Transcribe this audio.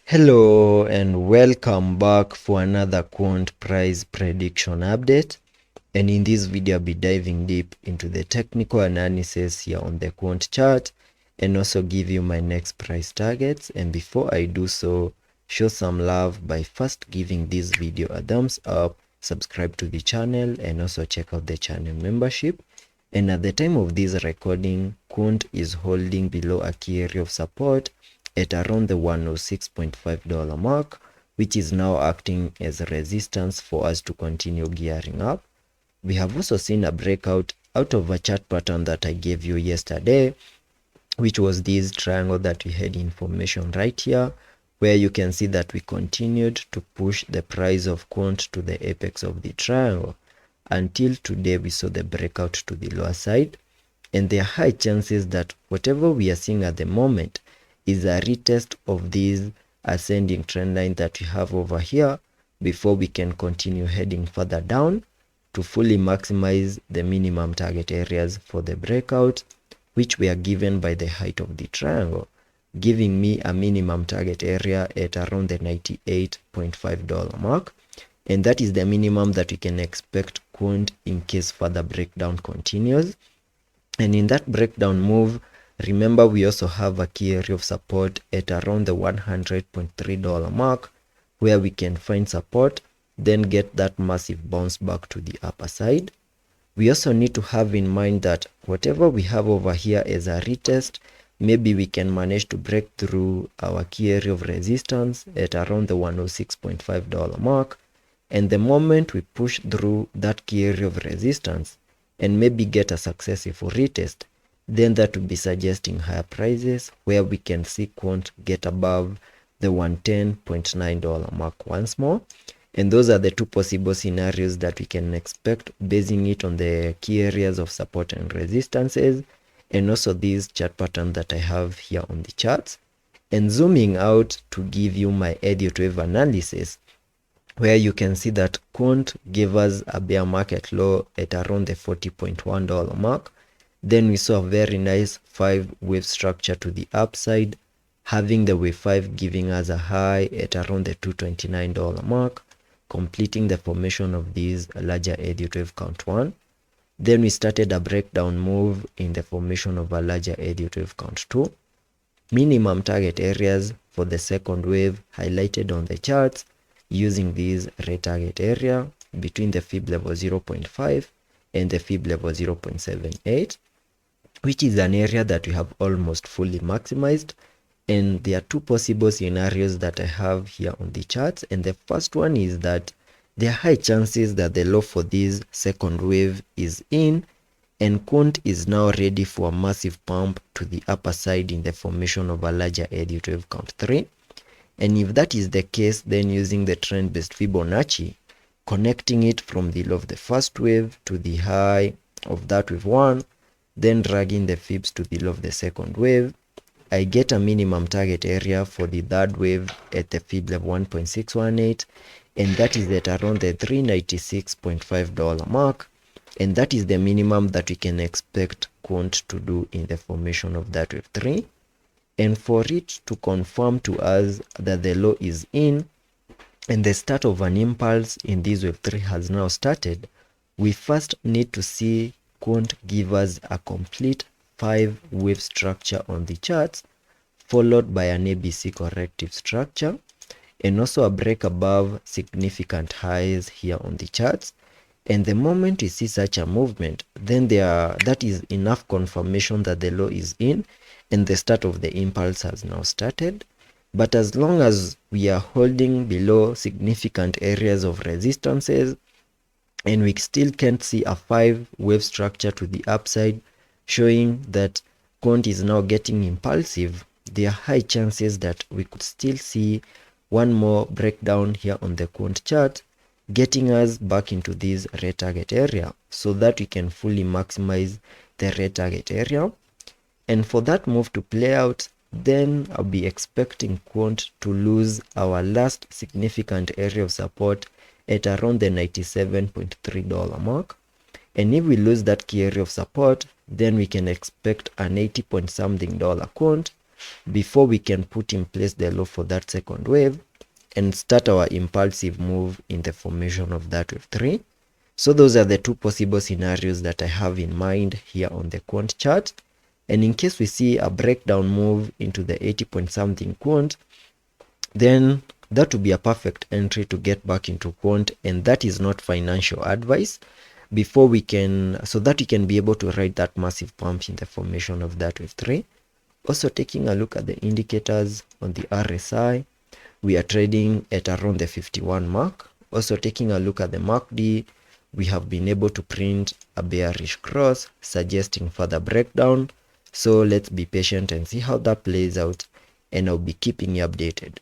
Hello and welcome back for another Quant price prediction update, and in this video I'll be diving deep into the technical analysis here on the Quant chart and also give you my next price targets. And before I do so, show some love by first giving this video a thumbs up, subscribe to the channel, and also check out the channel membership. And at the time of this recording, Quant is holding below a key area of support at around the $106.5 mark, which is now acting as a resistance for us to continue gearing up. We have also seen a breakout out of a chart pattern that I gave you yesterday, which was this triangle that we had in formation right here, where you can see that we continued to push the price of Quant to the apex of the triangle until today we saw the breakout to the lower side. And there are high chances that whatever we are seeing at the moment is a retest of this ascending trend line that we have over here before we can continue heading further down to fully maximize the minimum target areas for the breakout, which we are given by the height of the triangle, giving me a minimum target area at around the $98.5 mark. And that is the minimum that we can expect Quant in case further breakdown continues. And in that breakdown move, remember we also have a key area of support at around the $100.3 mark, where we can find support, then get that massive bounce back to the upper side. We also need to have in mind that whatever we have over here as a retest, maybe we can manage to break through our key area of resistance at around the $106.5 mark. And the moment we push through that key area of resistance and maybe get a successful retest, then that would be suggesting higher prices where we can see Quant get above the $110.9 mark once more. And those are the two possible scenarios that we can expect, basing it on the key areas of support and resistances, and also this chart pattern that I have here on the charts. And zooming out to give you my Elliot wave analysis, where you can see that Quant gave us a bear market low at around the $40.1 mark. Then we saw a very nice 5-wave structure to the upside, having the wave 5 giving us a high at around the $229 mark, completing the formation of this larger Elliot wave count 1. Then we started a breakdown move in the formation of a larger Elliot wave count 2. Minimum target areas for the second wave highlighted on the charts using this red target area between the fib level 0.5 and the fib level 0.78, which is an area that we have almost fully maximized. And there are two possible scenarios that I have here on the charts. And the first one is that there are high chances that the low for this second wave is in, and Quant is now ready for a massive pump to the upper side in the formation of a larger Elliot wave count 3. And if that is the case, then using the trend-based Fibonacci, connecting it from the low of the first wave to the high of that wave 1, then dragging the fibs to the low of the second wave, I get a minimum target area for the third wave at the fib level 1.618, and that is at around the $396.5 mark, and that is the minimum that we can expect Quant to do in the formation of that wave 3. And for it to confirm to us that the low is in and the start of an impulse in this wave 3 has now started, we first need to see Quant give us a complete 5-wave structure on the charts, followed by an ABC corrective structure, and also a break above significant highs here on the charts. And the moment we see such a movement, then that is enough confirmation that the low is in and the start of the impulse has now started. But as long as we are holding below significant areas of resistances and we still can't see a 5-wave structure to the upside showing that Quant is now getting impulsive, there are high chances that we could still see one more breakdown here on the Quant chart, getting us back into this red target area so that we can fully maximize the red target area. And for that move to play out, then I'll be expecting Quant to lose our last significant area of support at around the $97.3 mark. And if we lose that key area of support, then we can expect an $80 point something Quant before we can put in place the low for that second wave and start our impulsive move in the formation of that wave 3. So those are the two possible scenarios that I have in mind here on the Quant chart. And in case we see a breakdown move into the 80 point something Quant, then that would be a perfect entry to get back into Quant, and that is not financial advice, before we can, so that we can be able to ride that massive pump in the formation of that wave 3. Also taking a look at the indicators on the RSI, we are trading at around the 51 mark. Also taking a look at the MACD, we have been able to print a bearish cross suggesting further breakdown. So let's be patient and see how that plays out, and I'll be keeping you updated.